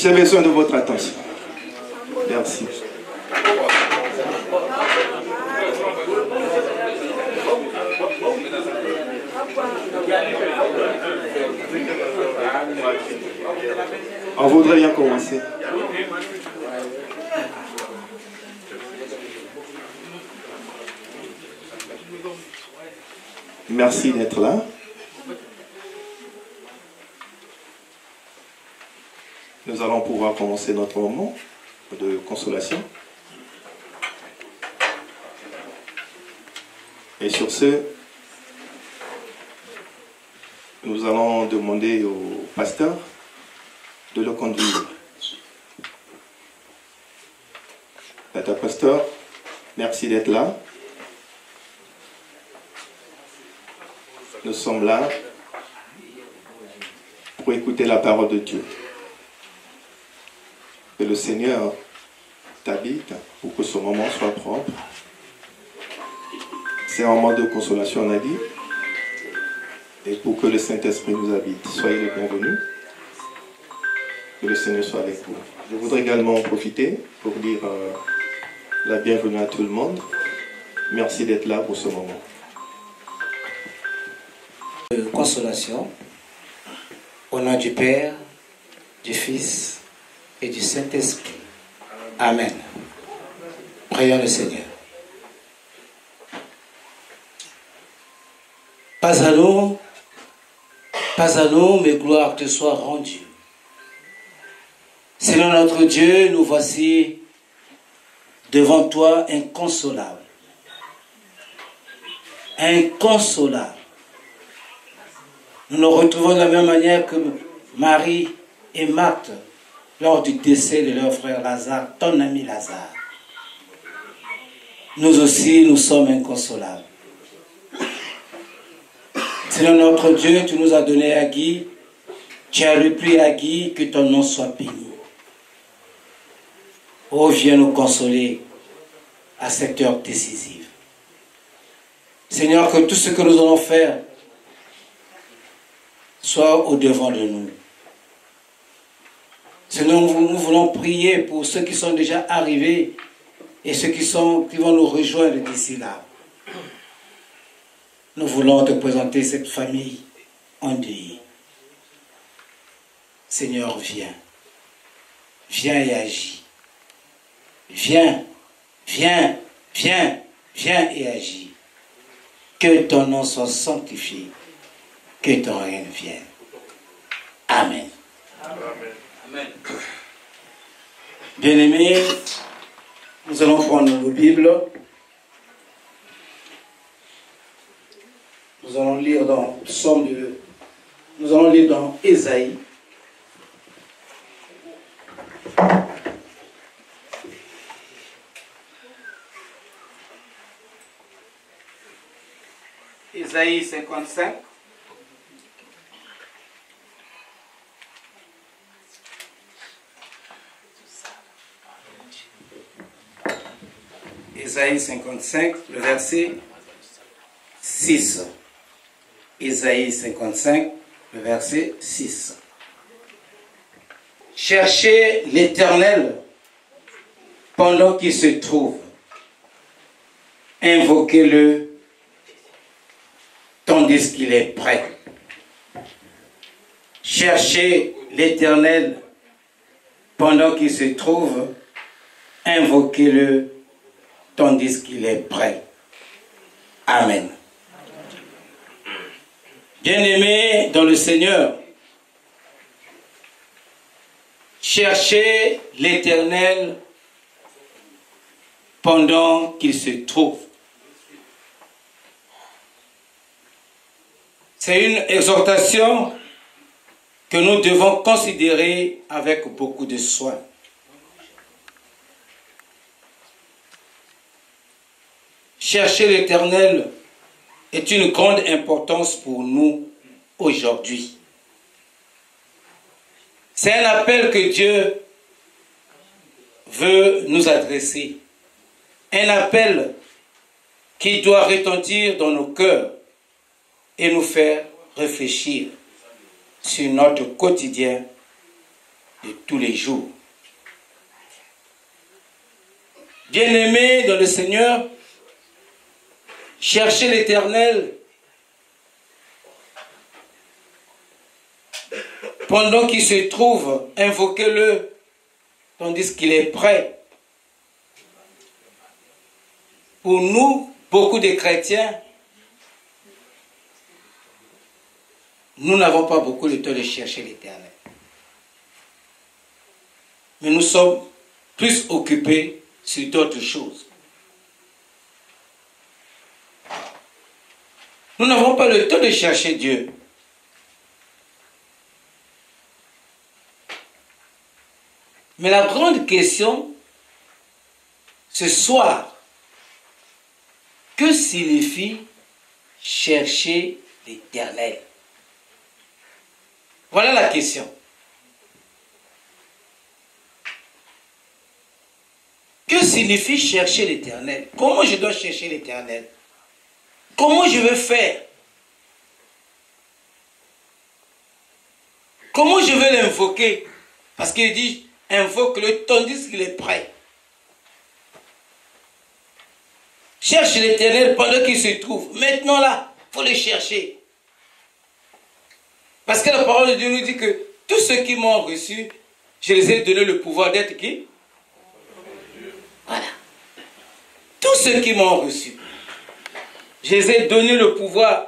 J'ai besoin de votre attention. Merci. On voudrait bien commencer. Merci d'être là. Nous allons pouvoir commencer notre moment de consolation. Et sur ce, nous allons demander au pasteur de le conduire. Tata Pasteur, merci d'être là. Nous sommes là pour écouter la parole de Dieu. Que le Seigneur t'habite pour que ce moment soit propre. C'est un moment de consolation, on a dit. Et pour que le Saint-Esprit nous habite. Soyez les bienvenus. Que le Seigneur soit avec vous. Je voudrais également en profiter pour dire la bienvenue à tout le monde. Merci d'être là pour ce moment. Consolation, au nom du Père, du Fils et du Saint-Esprit. Amen. Prions le Seigneur. Pas à nous, mais gloire te soit rendue. Seigneur notre Dieu, nous voici devant toi inconsolable. Inconsolable. Nous nous retrouvons de la même manière que Marie et Marthe lors du décès de leur frère Lazare, ton ami Lazare. Nous aussi, nous sommes inconsolables. Seigneur notre Dieu, tu nous as donné à Guy, tu as repris à Guy, que ton nom soit béni. Oh, viens nous consoler à cette heure décisive. Seigneur, que tout ce que nous allons faire soit au-devant de nous. Seigneur, nous voulons prier pour ceux qui sont déjà arrivés et ceux qui vont nous rejoindre d'ici là. Nous voulons te présenter cette famille endeuillée. Seigneur, viens. Viens et agis. Viens, viens, viens, viens et agis. Que ton nom soit sanctifié. Que ton règne vienne. Amen. Amen. Bien-aimés, nous allons prendre nos Bibles. Nous allons lire dans nous allons lire dans Ésaïe. Ésaïe 55. Ésaïe 55, le verset 6. Ésaïe 55, le verset 6. Cherchez l'Éternel pendant qu'il se trouve. Invoquez-le tandis qu'il est prêt. Cherchez l'Éternel pendant qu'il se trouve. Invoquez-le tandis qu'il est prêt. Amen. Bien-aimés dans le Seigneur, cherchez l'Éternel pendant qu'il se trouve. C'est une exhortation que nous devons considérer avec beaucoup de soin. Chercher l'Éternel est une grande importance pour nous aujourd'hui. C'est un appel que Dieu veut nous adresser. Un appel qui doit retentir dans nos cœurs et nous faire réfléchir sur notre quotidien de tous les jours. Bien-aimés dans le Seigneur, cherchez l'Éternel pendant qu'il se trouve, invoquez-le tandis qu'il est prêt. Pour nous, beaucoup de chrétiens, nous n'avons pas beaucoup le temps de chercher l'Éternel. Mais nous sommes plus occupés sur d'autres choses. Nous n'avons pas le temps de chercher Dieu. Mais la grande question, ce soir, que signifie chercher l'Éternel? Voilà la question. Que signifie chercher l'Éternel? Comment je dois chercher l'Éternel? Comment je vais faire? Comment je vais l'invoquer? Parce qu'il dit, invoque-le tandis qu'il est prêt. Cherche l'Éternel pendant qu'il se trouve. Maintenant là, il faut le chercher. Parce que la parole de Dieu nous dit que tous ceux qui m'ont reçu, je les ai donné le pouvoir d'être qui? Voilà. Tous ceux qui m'ont reçu, je les ai donné le pouvoir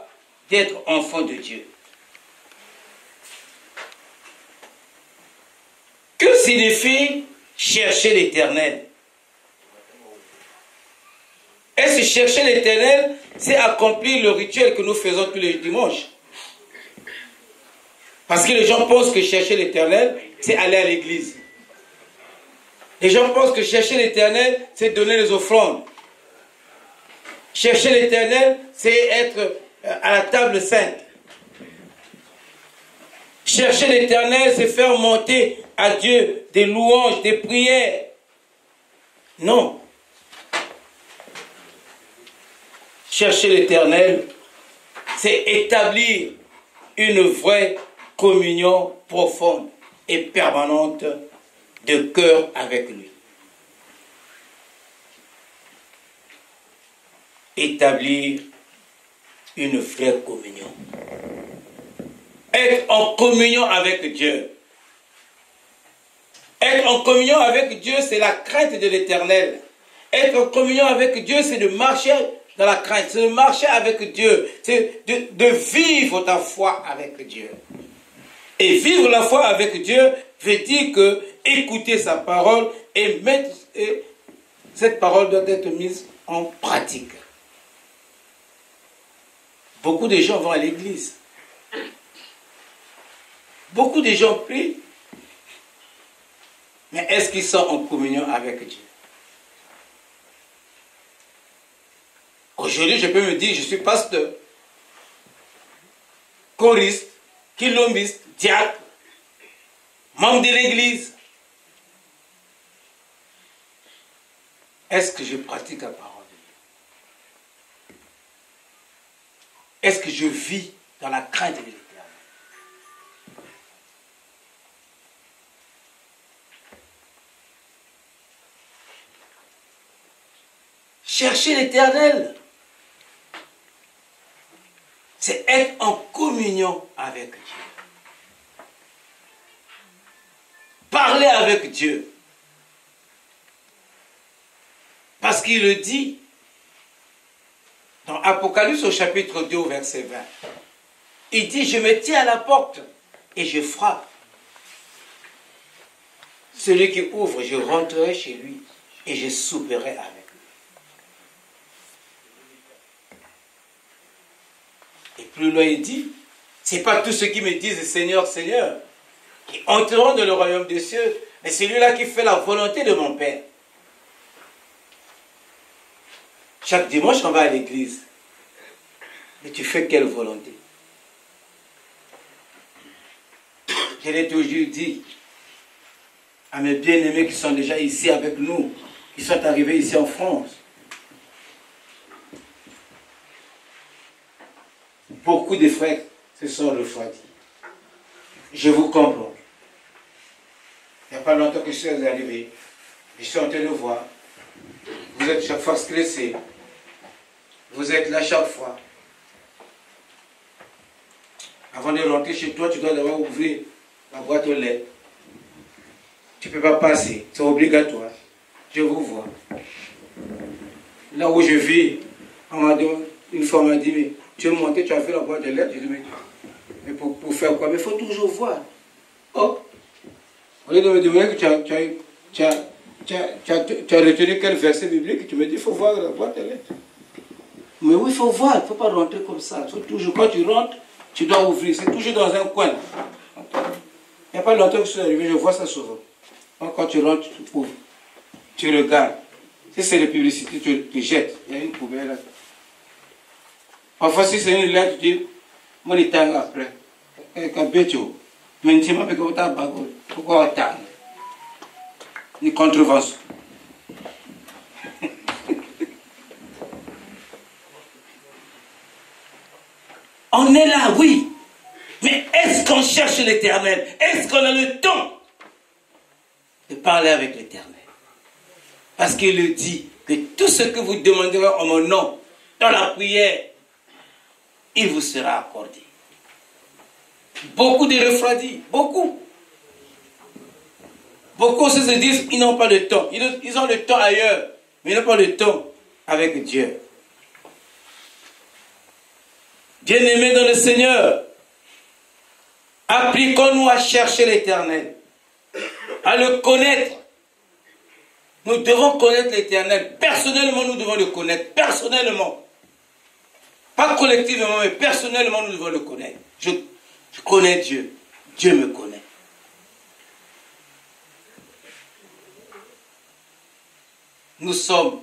d'être enfants de Dieu. Que signifie chercher l'Éternel? Est-ce que chercher l'Éternel, c'est accomplir le rituel que nous faisons tous les dimanches? Parce que les gens pensent que chercher l'Éternel, c'est aller à l'église. Les gens pensent que chercher l'Éternel, c'est donner les offrandes. Chercher l'Éternel, c'est être à la table sainte. Chercher l'Éternel, c'est faire monter à Dieu des louanges, des prières. Non. Chercher l'Éternel, c'est établir une vraie communion profonde et permanente de cœur avec lui. Établir une vraie communion. Être en communion avec Dieu. Être en communion avec Dieu, c'est la crainte de l'Éternel. Être en communion avec Dieu, c'est de marcher dans la crainte, c'est de marcher avec Dieu, c'est de vivre ta foi avec Dieu. Et vivre la foi avec Dieu veut dire que écouter sa parole et cette parole doit être mise en pratique. Beaucoup de gens vont à l'église. Beaucoup de gens prient. Mais est-ce qu'ils sont en communion avec Dieu? Aujourd'hui, je peux me dire, je suis pasteur, choriste, quilombiste, diacre, membre de l'église. Est-ce que je pratique la parole de Dieu? Est-ce que je vis dans la crainte de l'Éternel? Chercher l'Éternel, c'est être en communion avec Dieu. Parler avec Dieu. Parce qu'il le dit dans Apocalypse au chapitre 2 au verset 20. Il dit, je me tiens à la porte et je frappe. Celui qui ouvre, je rentrerai chez lui et je souperai avec lui. Et plus loin il dit, c'est pas tous ceux qui me disent Seigneur, Seigneur, qui entreront dans le royaume des cieux, mais c'est celui-là qui fait la volonté de mon Père. Chaque dimanche, on va à l'église. Mais tu fais quelle volonté? Je l'ai toujours dit à mes bien-aimés qui sont déjà ici avec nous, qui sont arrivés ici en France. Beaucoup de frères se sont refroidis. Je vous comprends. Il n'y a pas longtemps que je suis arrivé. Je suis en train de voir. Vous êtes chaque fois stressé. Vous êtes là chaque fois. Avant de rentrer chez toi, tu dois d'abord ouvrir la boîte aux lettres. Tu ne peux pas passer. C'est obligatoire. Je vous vois. Là où je vis, une fois on m'a dit, mais tu es monté, tu as fait la boîte de lettres. Je dis, mais pour faire quoi? Mais il faut toujours voir. Oh! Au lieu de me demander que tu as retenu quel verset biblique, tu me dis, il faut voir la boîte de lettres. Mais oui, il faut voir, il ne faut pas rentrer comme ça. Toujours, quand tu rentres, tu dois ouvrir. C'est toujours dans un coin. Il n'y a pas longtemps que je suis arrivé, je vois ça souvent. Quand tu rentres, tu ouvres. Tu regardes. Si c'est des publicités, tu jettes. Il y a une poubelle là. Parfois, si c'est une lettre, tu dis, moi, il t'en après. Maintenant, pourquoi t'as une contrevention? On est là, oui. Mais est-ce qu'on cherche l'Éternel? Est-ce qu'on a le temps de parler avec l'Éternel? Parce qu'il dit que tout ce que vous demanderez en mon nom, dans la prière, il vous sera accordé. Beaucoup de refroidis, beaucoup. Beaucoup aussi se disent qu'ils n'ont pas de temps. Ils ont le temps ailleurs, mais ils n'ont pas le temps avec Dieu. Bien-aimés dans le Seigneur, appliquons-nous à chercher l'Éternel, à le connaître. Nous devons connaître l'Éternel. Personnellement, nous devons le connaître. Personnellement. Pas collectivement, mais personnellement, nous devons le connaître. Je connais Dieu. Dieu me connaît. Nous sommes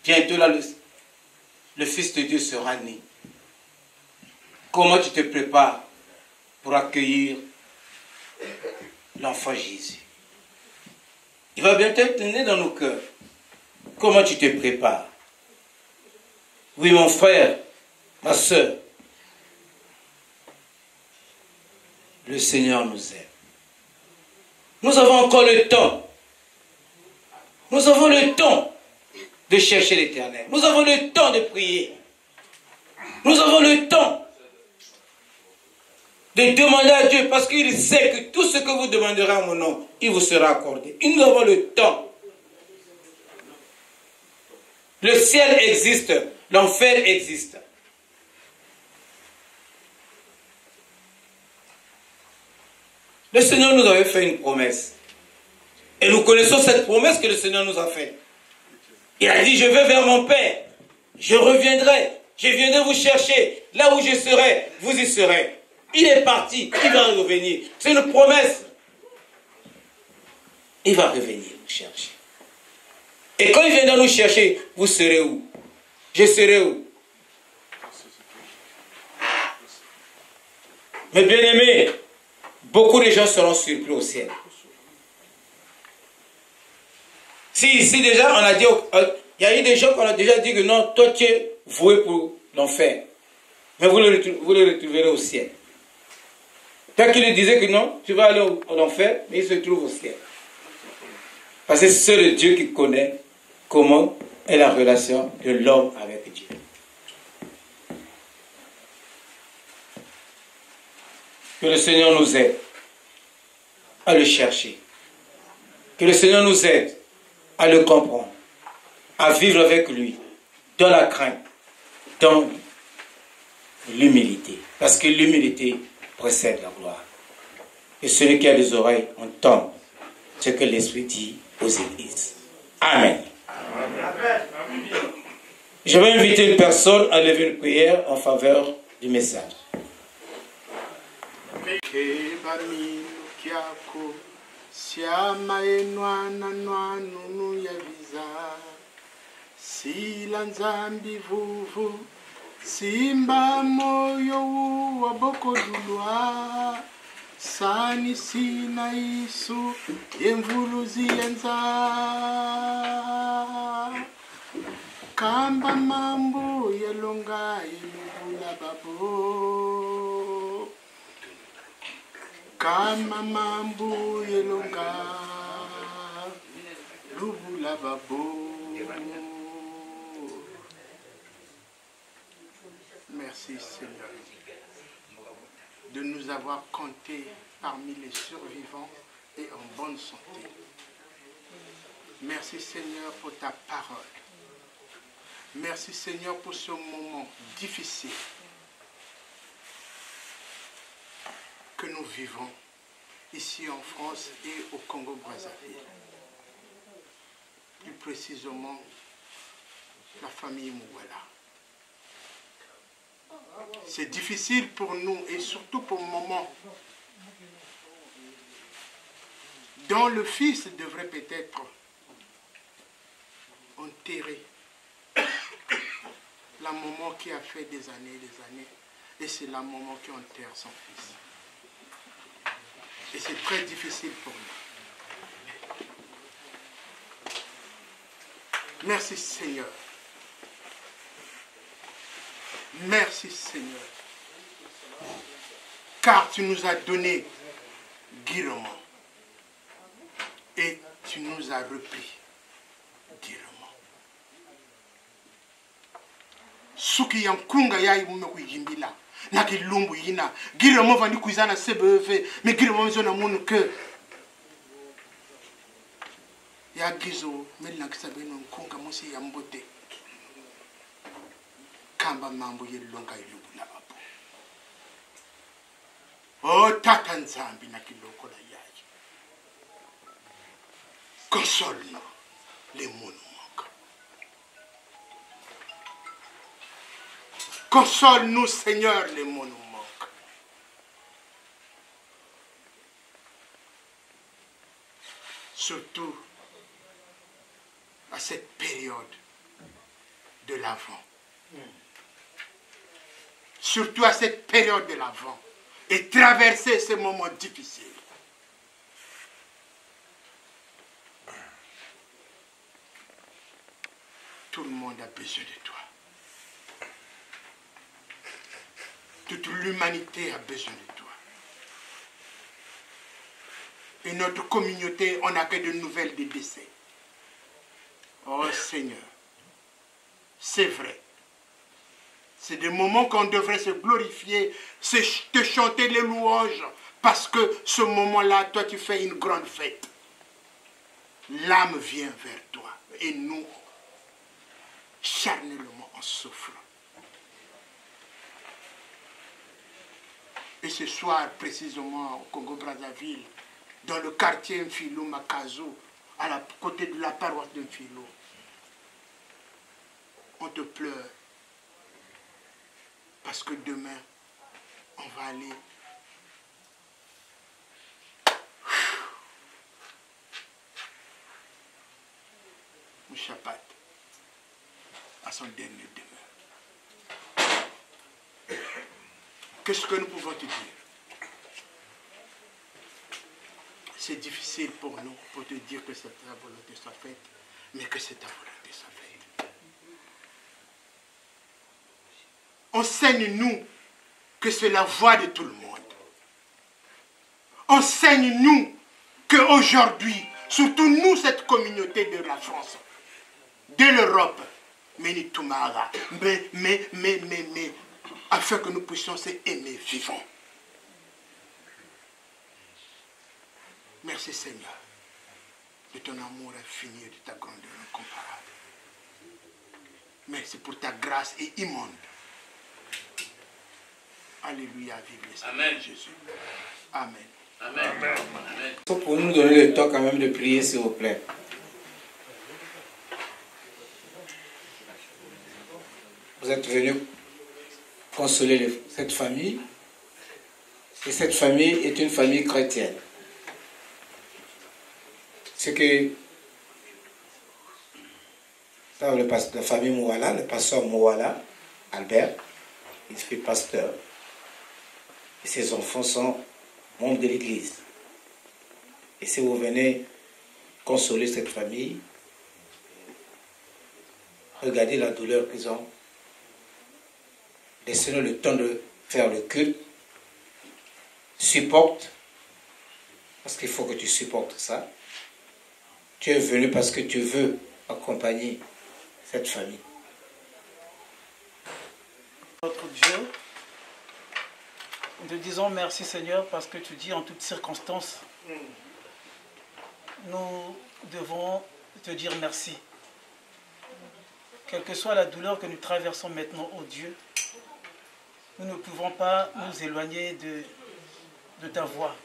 bientôt là, le Fils de Dieu sera né. Comment tu te prépares pour accueillir l'enfant Jésus? Il va bientôt être né dans nos cœurs. Comment tu te prépares? Oui, mon frère, ma soeur, le Seigneur nous aime. Nous avons encore le temps. Nous avons le temps de chercher l'Éternel. Nous avons le temps de prier. Nous avons le temps de demander à Dieu, parce qu'il sait que tout ce que vous demanderez à mon nom, il vous sera accordé. Et nous avons le temps. Le ciel existe, l'enfer existe. Le Seigneur nous avait fait une promesse. Et nous connaissons cette promesse que le Seigneur nous a faite. Il a dit, je vais vers mon Père, je reviendrai, je viendrai vous chercher, là où je serai, vous y serez. Il est parti, il va revenir. C'est une promesse. Il va revenir nous chercher. Et quand il viendra nous chercher, vous serez où? Je serai où? Mais bien aimés, beaucoup de gens seront surpris au ciel. Si ici déjà on a dit, il y a eu des gens qu'on a déjà dit que non, toi tu es voué pour l'enfer. Mais vous le retrouverez au ciel. Tant qu'il disait que non, tu vas aller en enfer, mais il se trouve au ciel. Parce que c'est le Dieu qui connaît comment est la relation de l'homme avec Dieu. Que le Seigneur nous aide à le chercher. Que le Seigneur nous aide à le comprendre, à vivre avec lui, dans la crainte, dans l'humilité. Parce que l'humilité précède la gloire. Et celui qui a des oreilles entend ce que l'Esprit dit aux églises. Amen. Je vais inviter une personne à lever une prière en faveur du message. Simba moyo wabokodulwa sani sina isu yemvuluzi yenza kamba mambo yelonga ilubula babo kamba mambo yelonga lubula babo. Merci Seigneur de nous avoir comptés parmi les survivants et en bonne santé. Merci Seigneur pour ta parole. Merci Seigneur pour ce moment difficile que nous vivons ici en France et au Congo-Brazzaville. Plus précisément, la famille Mouwala. C'est difficile pour nous et surtout pour le moment dont le fils devrait peut-être enterrer la maman qui a fait des années, et c'est la maman qui enterre son fils. Et c'est très difficile pour nous. Merci Seigneur. Merci Seigneur. Car tu nous as donné Guillemot. Et tu nous as repris Guillemot. Suki yankunga ya ibume kuyimbila. Naki lumbu yina. Guillemot vandi kuizana sebeve. Mais Guillemot zona munu que. Ya gizo. Melina kisabeno nkunga musi yambote. Kamba mambo yelonga ilubula apo. Oh tata nzambi na kiloko la yaji. Console-nous, les mots nous manquent. Console-nous, Seigneur, les mots nous manquent. Surtout à cette période de l'Avent. Surtout à cette période de l'Avent. Et traverser ces moments difficiles. Tout le monde a besoin de toi. Toute l'humanité a besoin de toi. Et notre communauté, on n'a que de nouvelles de décès. Oh Seigneur, c'est vrai. C'est des moments qu'on devrait se glorifier, te chanter les louanges, parce que ce moment-là, toi, tu fais une grande fête. L'âme vient vers toi, et nous, charnellement, on souffre. Et ce soir, précisément, au Congo-Brazzaville, dans le quartier Mfilo Makazo, à côté de la paroisse de Mfilo, on te pleure. Parce que demain, on va aller au Chapat, à son dernier demeure. Qu'est-ce que nous pouvons te dire? C'est difficile pour nous, pour te dire que ta volonté soit faite, mais que c'est ta volonté soit faite. Enseigne-nous que c'est la voie de tout le monde. Enseigne-nous qu'aujourd'hui, surtout nous, cette communauté de la France, de l'Europe, mais afin que nous puissions s'aimer vivants. Merci Seigneur de ton amour infini et de ta grandeur incomparable. Merci pour ta grâce et immonde. Alléluia, vive le Seigneur Jésus. Amen. Amen. Amen. Amen. Pour nous donner le temps quand même de prier, s'il vous plaît. Vous êtes venus consoler cette famille. Et cette famille est une famille chrétienne. C'est que la famille Mouala, le pasteur Mouala, Albert, il fait pasteur. Et ses enfants sont membres de l'église. Et si vous venez consoler cette famille, regardez la douleur qu'ils ont. Laissez-nous le temps de faire le culte. Supporte, parce qu'il faut que tu supportes ça. Tu es venu parce que tu veux accompagner cette famille. Notre Dieu, nous te disons merci Seigneur parce que tu dis en toutes circonstances, nous devons te dire merci. Quelle que soit la douleur que nous traversons maintenant, ô Dieu, nous ne pouvons pas nous éloigner de ta voix.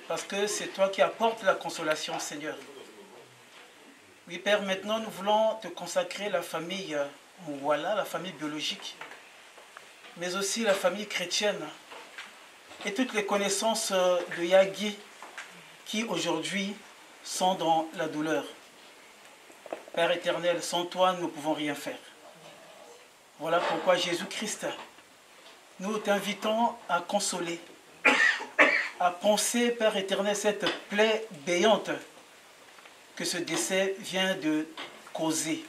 Parce que c'est toi qui apportes la consolation, Seigneur. Oui, Père, maintenant nous voulons te consacrer la famille Mouala, la famille biologique, mais aussi la famille chrétienne et toutes les connaissances de Yagui qui aujourd'hui sont dans la douleur. Père éternel, sans toi, nous ne pouvons rien faire. Voilà pourquoi Jésus-Christ, nous t'invitons à consoler, à penser, Père éternel, cette plaie béante que ce décès vient de causer.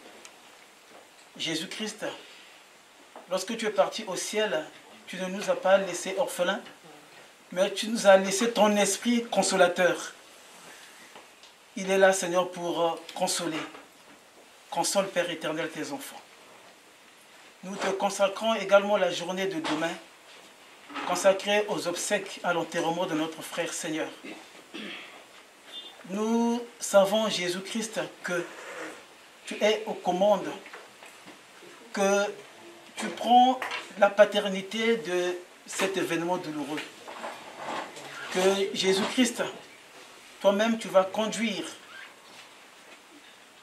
Jésus-Christ, lorsque tu es parti au ciel, tu ne nous as pas laissés orphelins, mais tu nous as laissé ton esprit consolateur. Il est là, Seigneur, pour consoler. Console, Père éternel, tes enfants. Nous te consacrons également la journée de demain, consacrée aux obsèques à l'enterrement de notre frère, Seigneur. Nous savons, Jésus-Christ, que tu es aux commandes, que tu prends la paternité de cet événement douloureux. Que Jésus-Christ, toi-même, tu vas conduire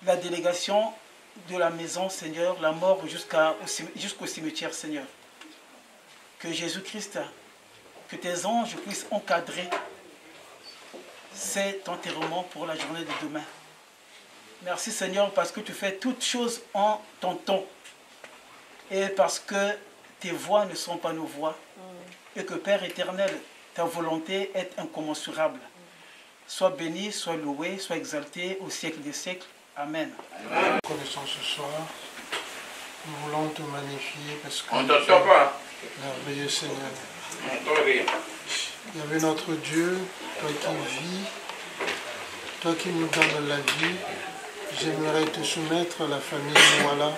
la délégation de la maison, Seigneur, la mort jusqu'au cimetière, Seigneur. Que Jésus-Christ, que tes anges puissent encadrer cet enterrement pour la journée de demain. Merci, Seigneur, parce que tu fais toutes choses en ton temps. Et parce que tes voies ne sont pas nos voies. Et que, Père éternel, ta volonté est incommensurable. Sois béni, sois loué, sois exalté au siècle des siècles. Amen. Connaissons ce soir, nous voulons te magnifier parce que On t'entend pas. merveilleux Seigneur. On t'entend rien. Il y avait notre Dieu, toi qui vis, toi qui nous donnes la vie. J'aimerais te soumettre la famille Moala.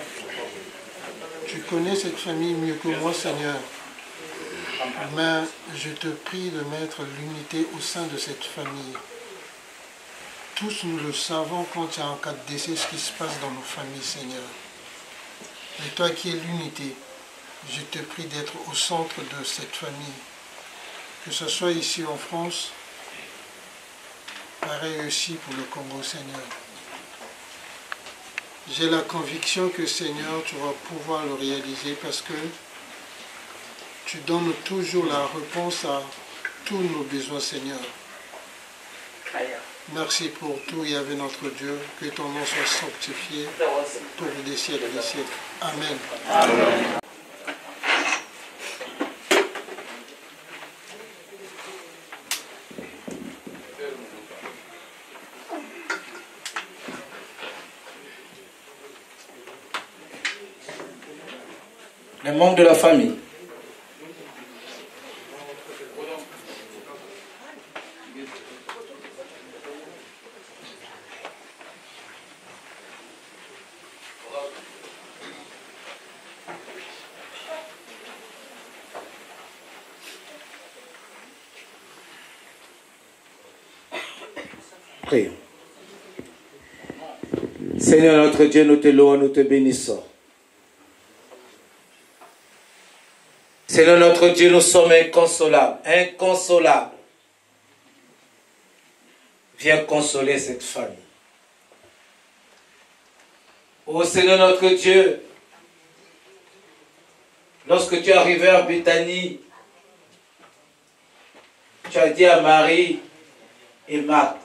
Tu connais cette famille mieux que moi, Seigneur. Mais je te prie de mettre l'unité au sein de cette famille. Tous nous le savons quand il y a un cas de décès, ce qui se passe dans nos familles, Seigneur. Et toi qui es l'unité, je te prie d'être au centre de cette famille. Que ce soit ici en France, pareil aussi pour le Congo, Seigneur. J'ai la conviction que, Seigneur, tu vas pouvoir le réaliser parce que tu donnes toujours la réponse à tous nos besoins, Seigneur. Merci pour tout, Yahvé notre Dieu, que ton nom soit sanctifié pour les siècles des siècles. Amen. Amen. Les membres de la famille. Prions. Seigneur notre Dieu, nous te louons, nous te bénissons. Seigneur notre Dieu, nous sommes inconsolables, inconsolables. Viens consoler cette famille. Ô Seigneur notre Dieu, lorsque tu es arrivé à Béthanie, tu as dit à Marie et Marthe,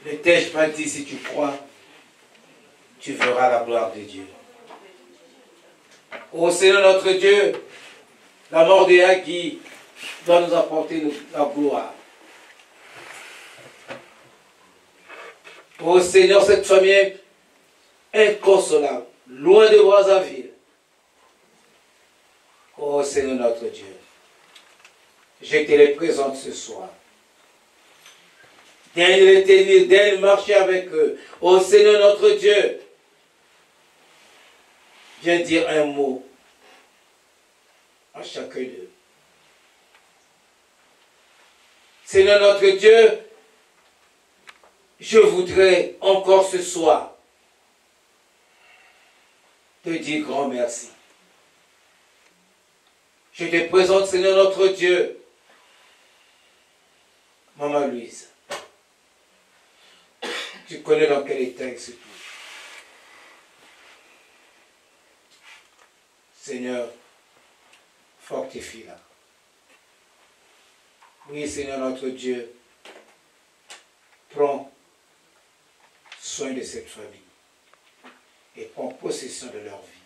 ne t'ai-je pas dit, si tu crois, tu verras la gloire de Dieu. Ô Seigneur notre Dieu, la mort de Haggai doit nous apporter la gloire. Ô Seigneur, cette famille est inconsolable, loin de Brazzaville. Ô Seigneur notre Dieu, je te les présente ce soir. Daigne les tenir, daigne marcher avec eux. Ô Seigneur notre Dieu, viens dire un mot à chacun d'eux. Seigneur notre Dieu, je voudrais encore ce soir te dire grand merci. Je te présente, Seigneur notre Dieu, Maman Louise. Tu connais dans quel état il se trouve. Seigneur, fortifie-la. Oui, Seigneur notre Dieu, prends soin de cette famille et prends possession de leur vie,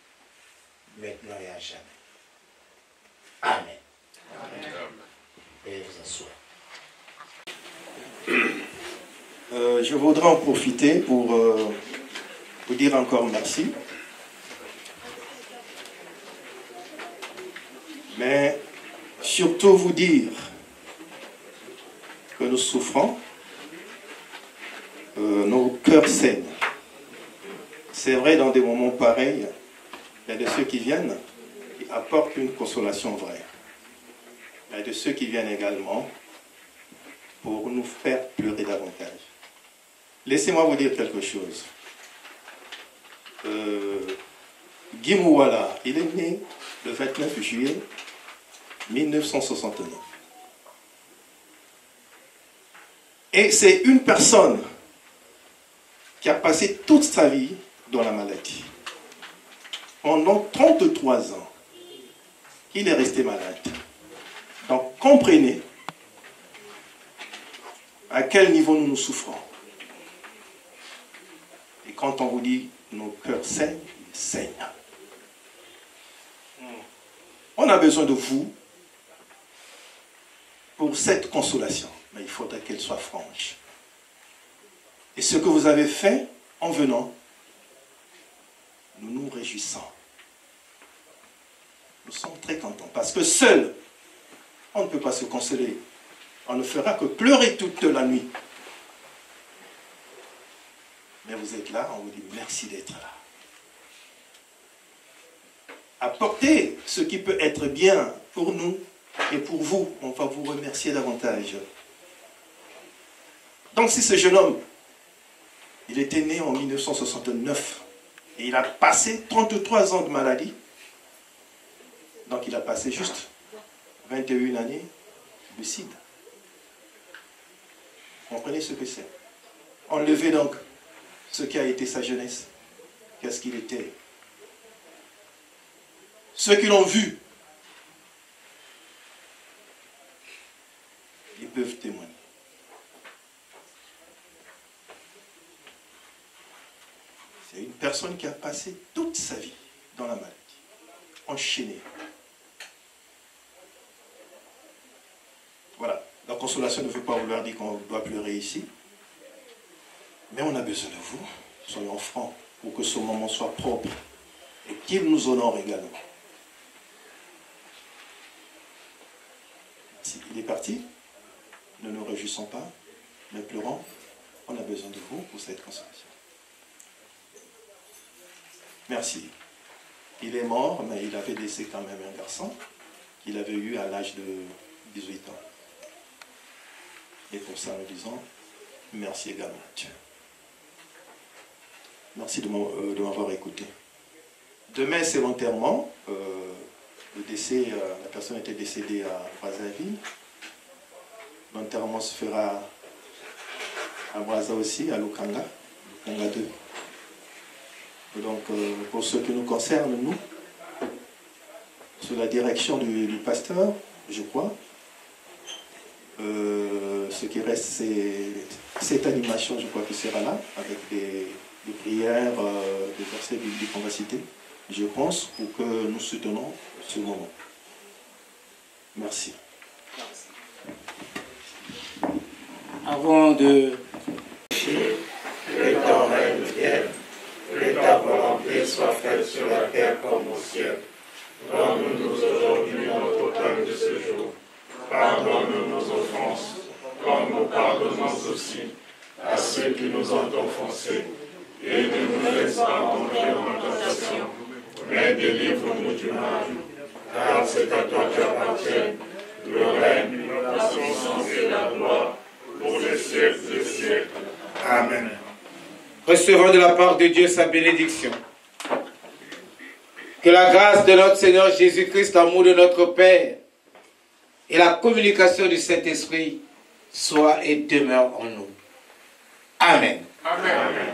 maintenant et à jamais. Amen. Amen. Et vous asseoir. Je voudrais en profiter pour vous dire encore merci. Mais surtout vous dire que nous souffrons, nos cœurs saignent. C'est vrai, dans des moments pareils, il y a de ceux qui viennent, qui apportent une consolation vraie. Il y a de ceux qui viennent également pour nous faire pleurer davantage. Laissez-moi vous dire quelque chose. Guy Mouala, il est né le 29 juillet 1969. Et c'est une personne qui a passé toute sa vie dans la maladie. Pendant 33 ans, il est resté malade. Donc comprenez à quel niveau nous souffrons. Et quand on vous dit nos cœurs saignent, ils saignent. On a besoin de vous pour cette consolation. Mais il faudrait qu'elle soit franche. Et ce que vous avez fait en venant, nous nous réjouissons. Nous sommes très contents. Parce que seul, on ne peut pas se consoler. On ne fera que pleurer toute la nuit. Mais vous êtes là, on vous dit merci d'être là. Apportez ce qui peut être bien pour nous et pour vous. On va vous remercier davantage. Donc si ce jeune homme, il était né en 1969 et il a passé 33 ans de maladie, donc il a passé juste 21 années lucide. Comprenez ce que c'est. Enlevez donc ce qui a été sa jeunesse. Qu'est-ce qu'il était? Ceux qui l'ont vu, ils peuvent témoigner. C'est une personne qui a passé toute sa vie dans la maladie, enchaînée. Voilà, la consolation ne veut pas vouloir dire qu'on doit pleurer ici, mais on a besoin de vous. Soyons francs pour que ce moment soit propre et qu'il nous honore également. Merci. Il est parti. Ne nous réjouissons pas, mais pleurons. On a besoin de vous pour cette consolation. Merci. Il est mort, mais il avait laissé quand même un garçon qu'il avait eu à l'âge de 18 ans. Et pour ça, nous disons merci également à Dieu. Merci de m'avoir écouté. Demain, c'est l'enterrement. Le décès, la personne était décédée à Brazzaville. L'enterrement se fera à Brazza aussi, à Lukanga 2. Et donc, pour ce qui nous concerne, nous, sous la direction du pasteur, je crois, ce qui reste, c'est cette animation, je crois, qui sera là, avec des prières, des versets bibliques qu'on va citer, je pense, pour que nous soutenons ce moment. Merci. Avant de... Que ton règne vienne, que ta volonté soit faite sur la terre comme au ciel. Donne-nous aujourd'hui notre pain de ce jour. Pardonne-nous nos offenses, comme nous pardonnons aussi à ceux qui nous ont offensés. Et ne nous laisse pas tomber en tentation, mais délivre-nous du mal. Car c'est à toi qu'appartiennent le règne, la puissance et la gloire, pour les siècles des siècles. Amen. Recevons de la part de Dieu sa bénédiction. Que la grâce de notre Seigneur Jésus-Christ, l'amour de notre Père et la communication du Saint-Esprit soient et demeurent en nous. Amen. Amen. Amen.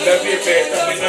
La vie est belle,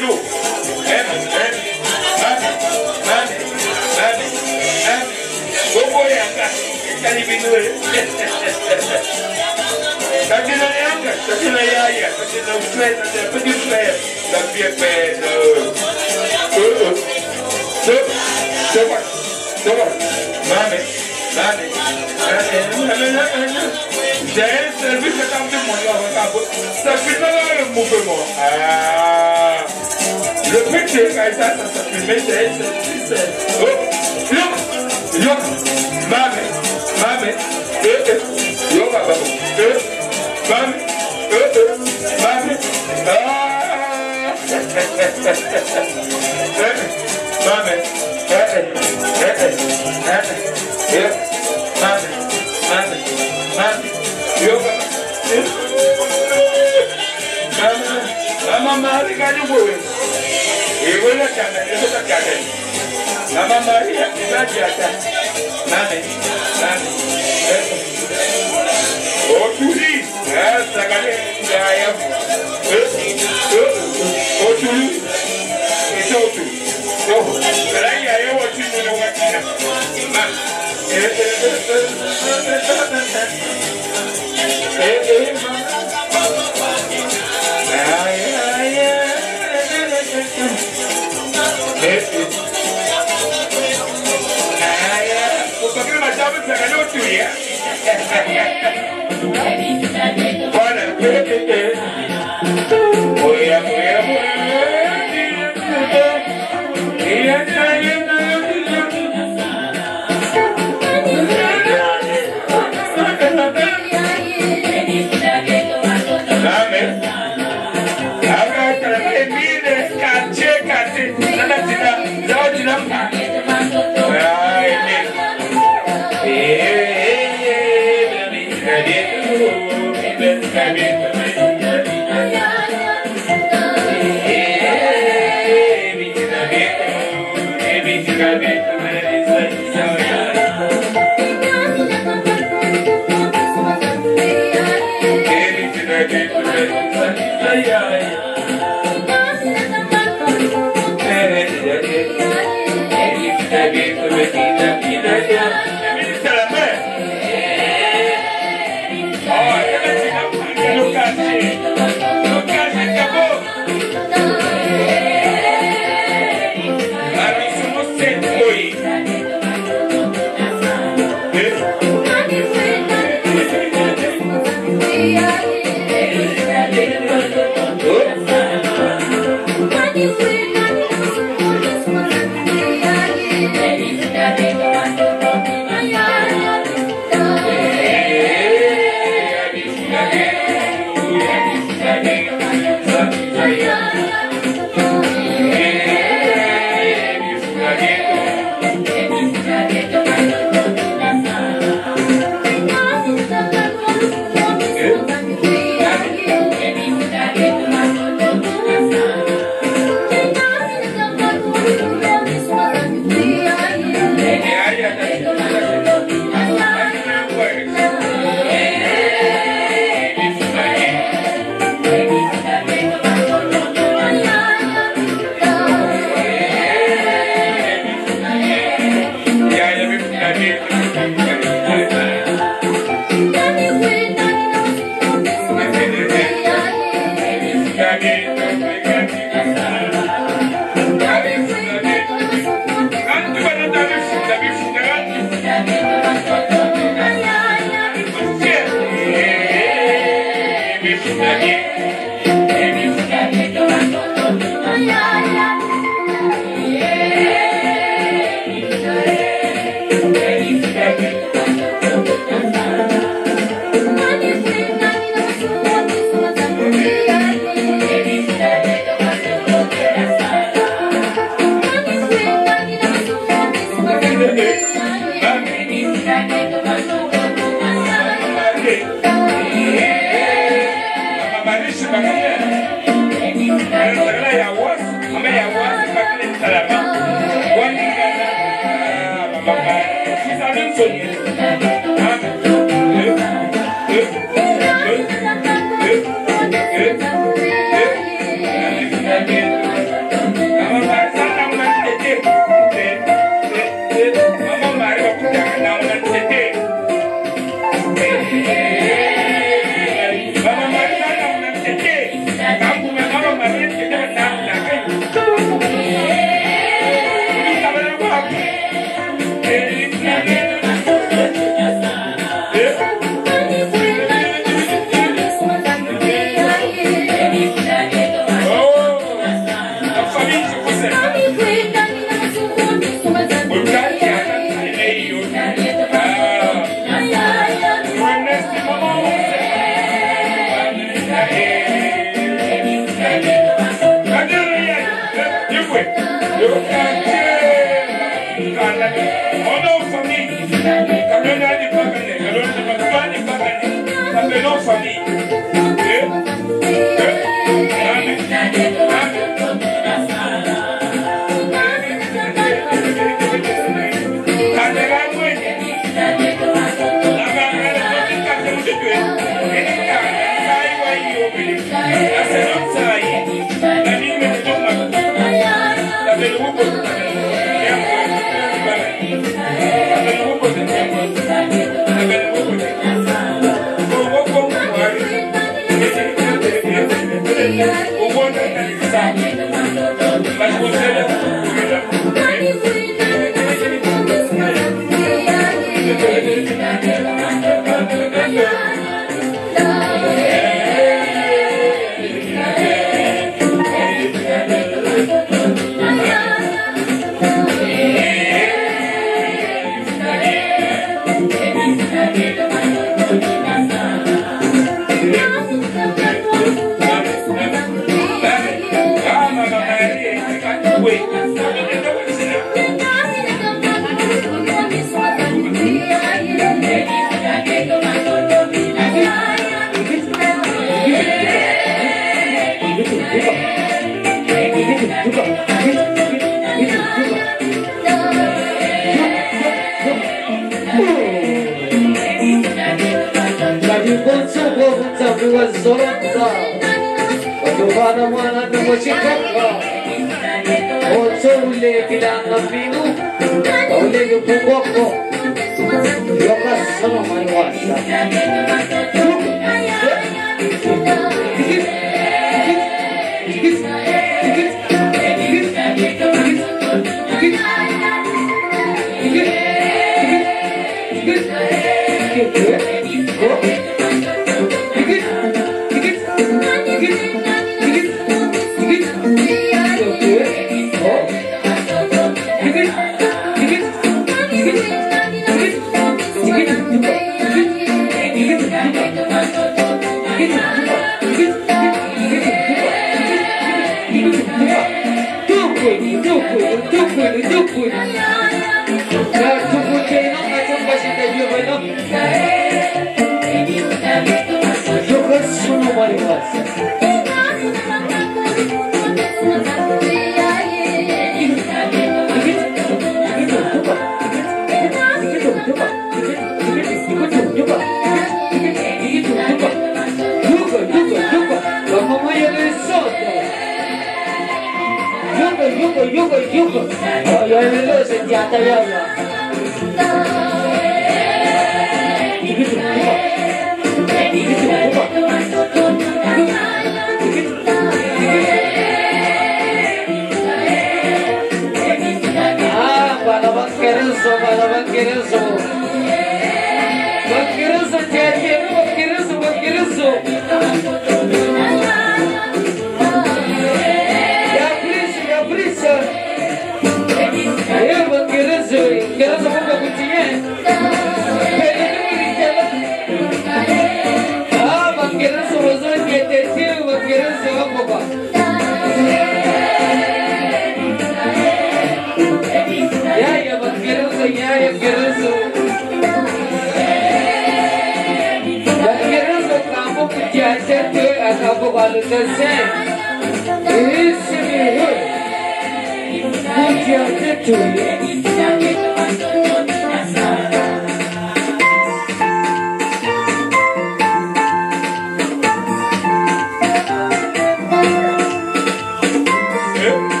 Le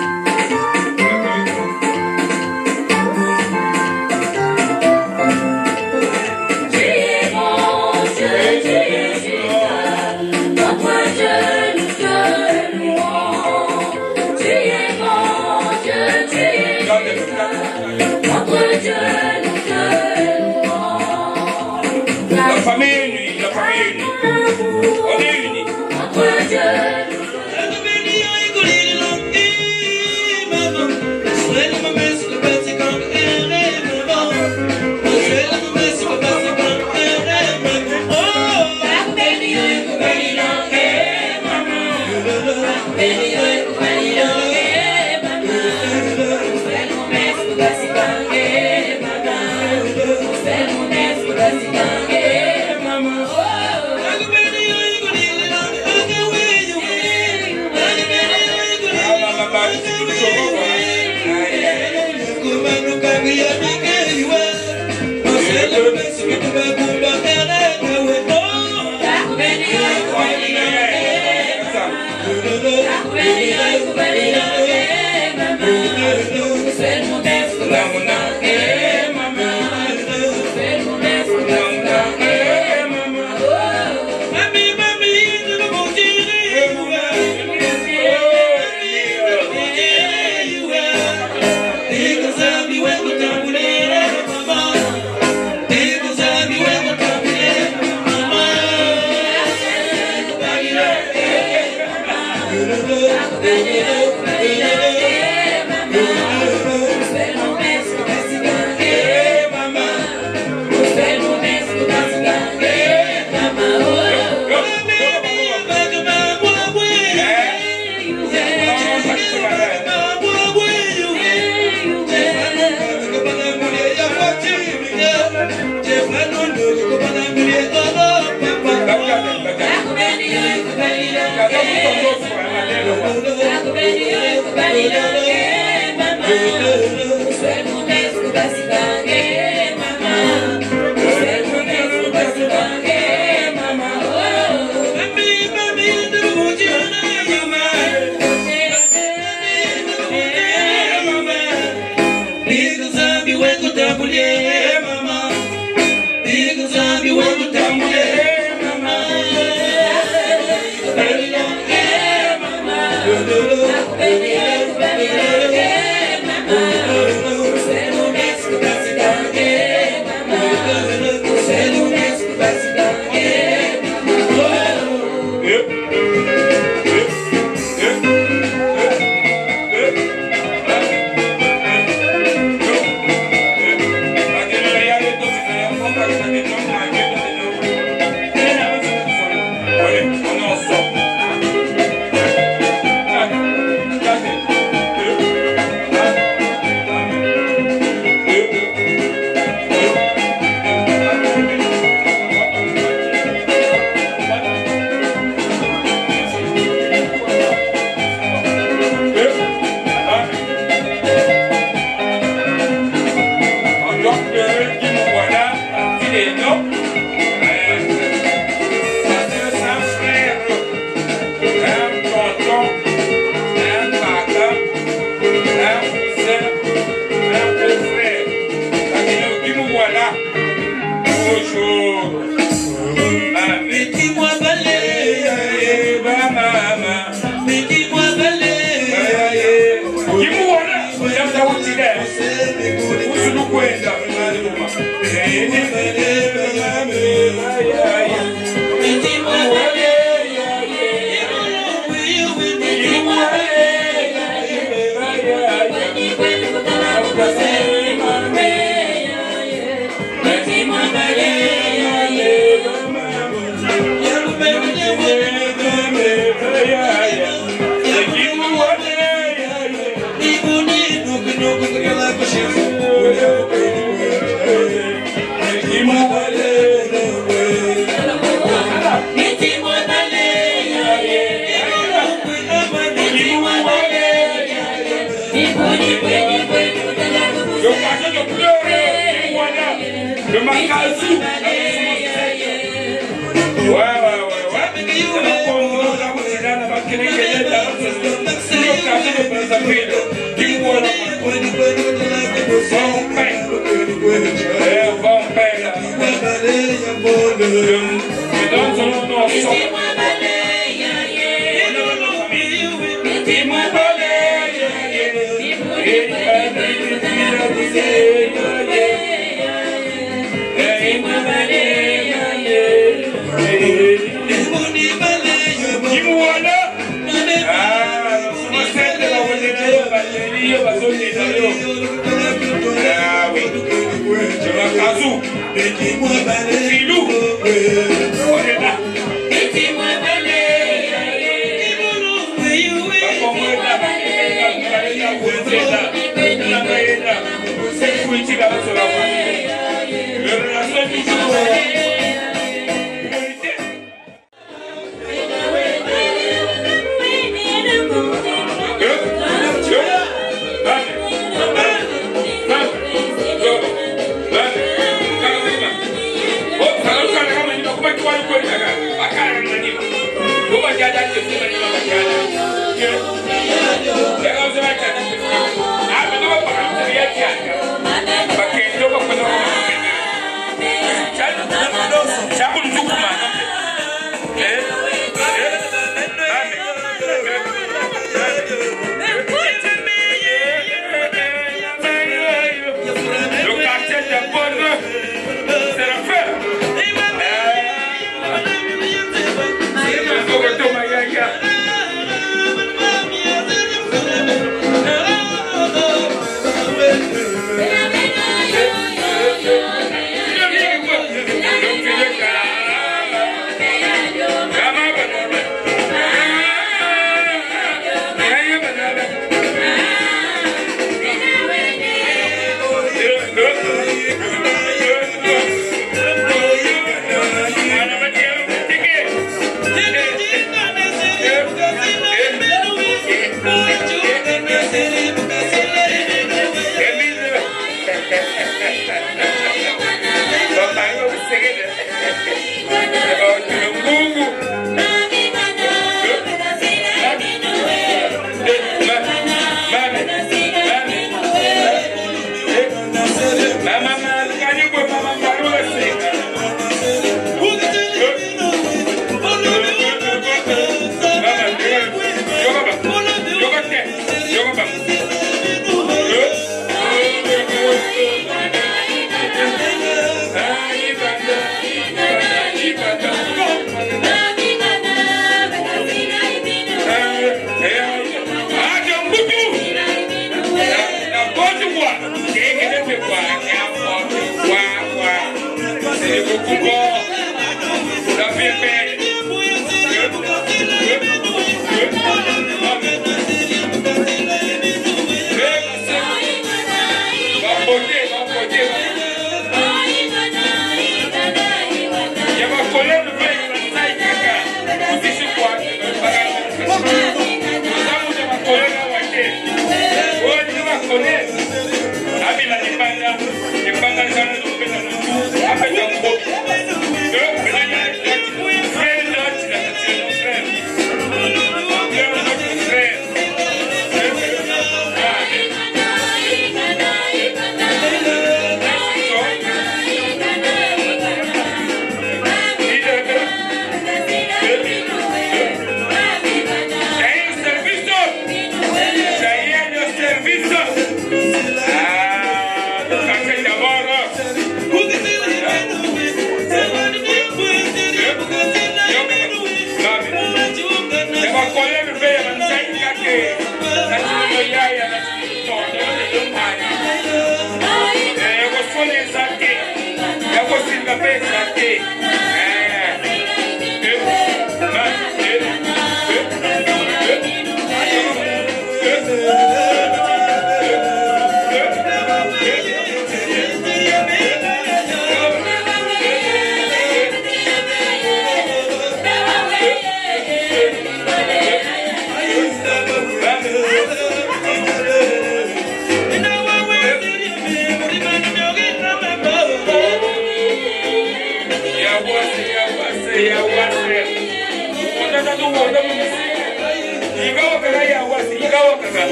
Ikawa kaga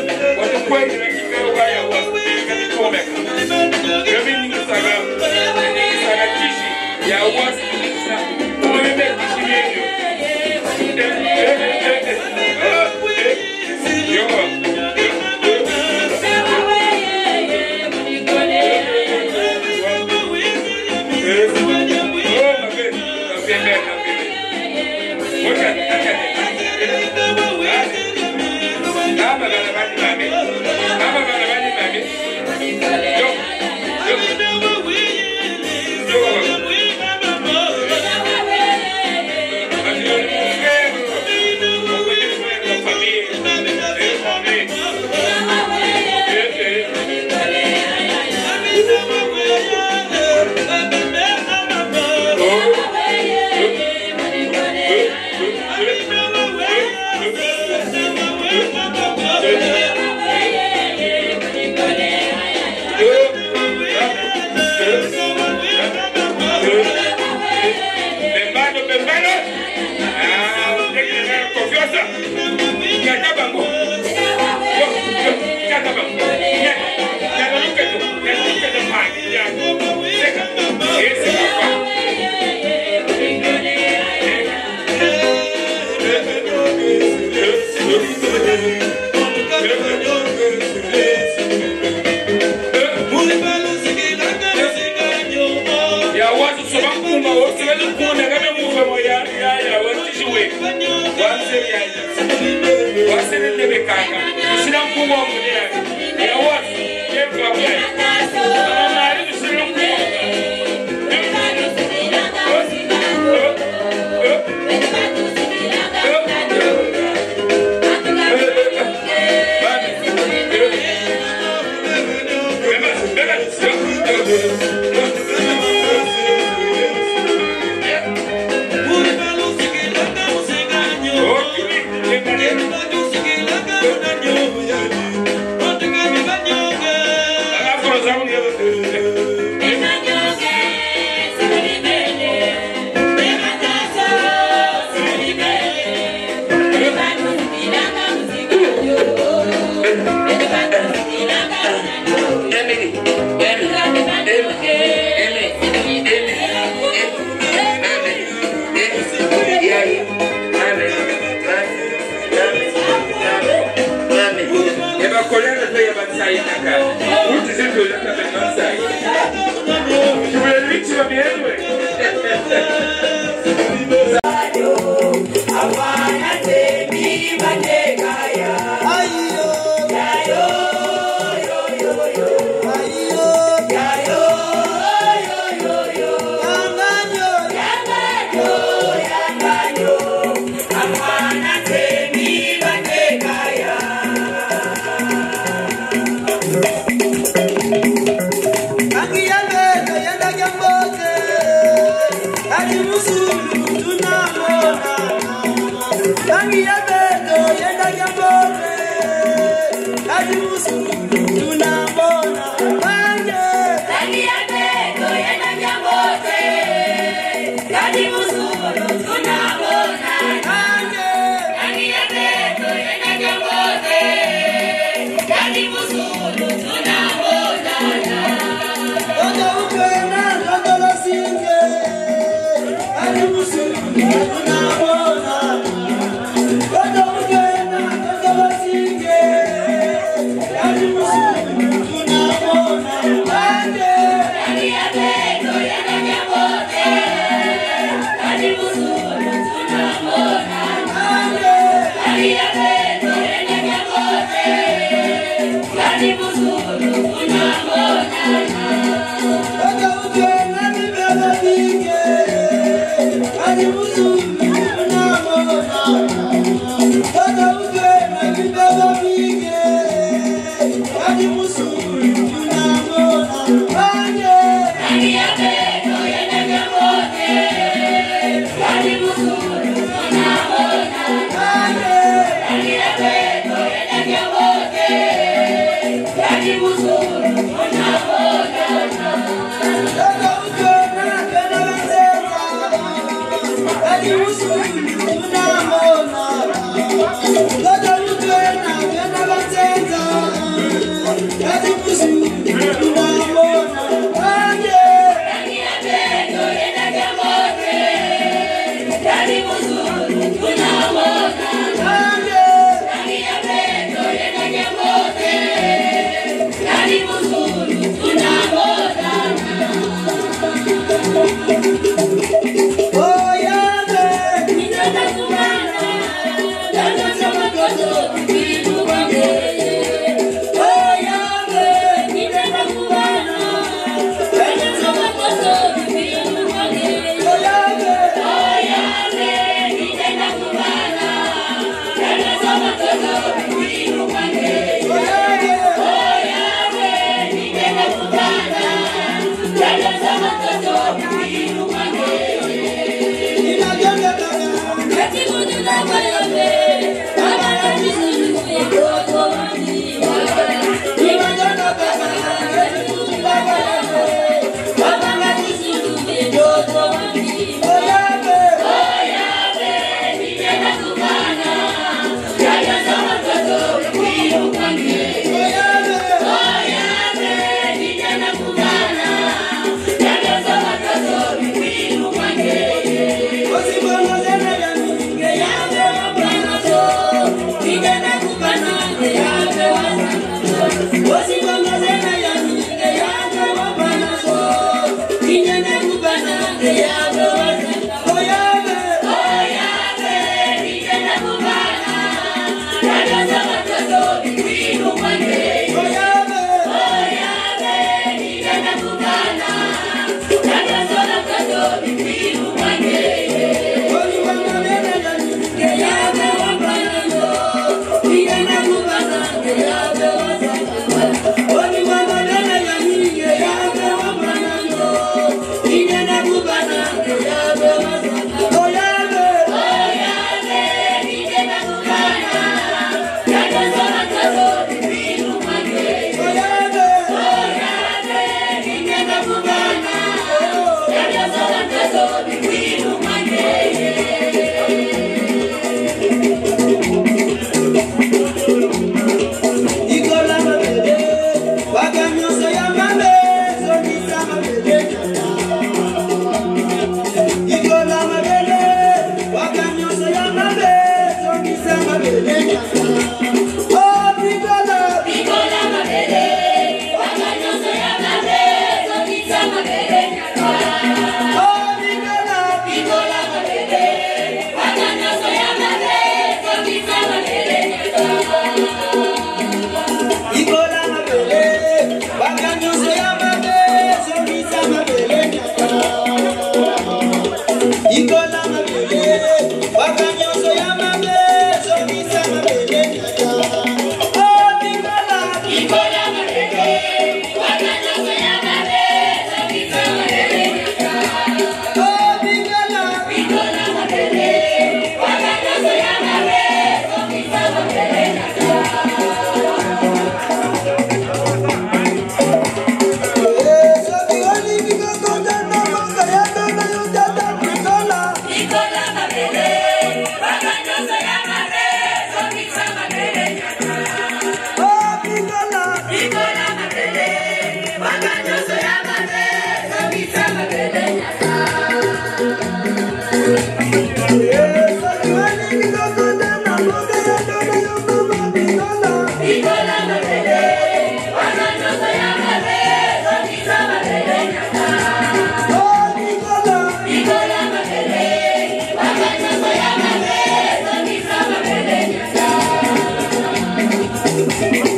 Thank you.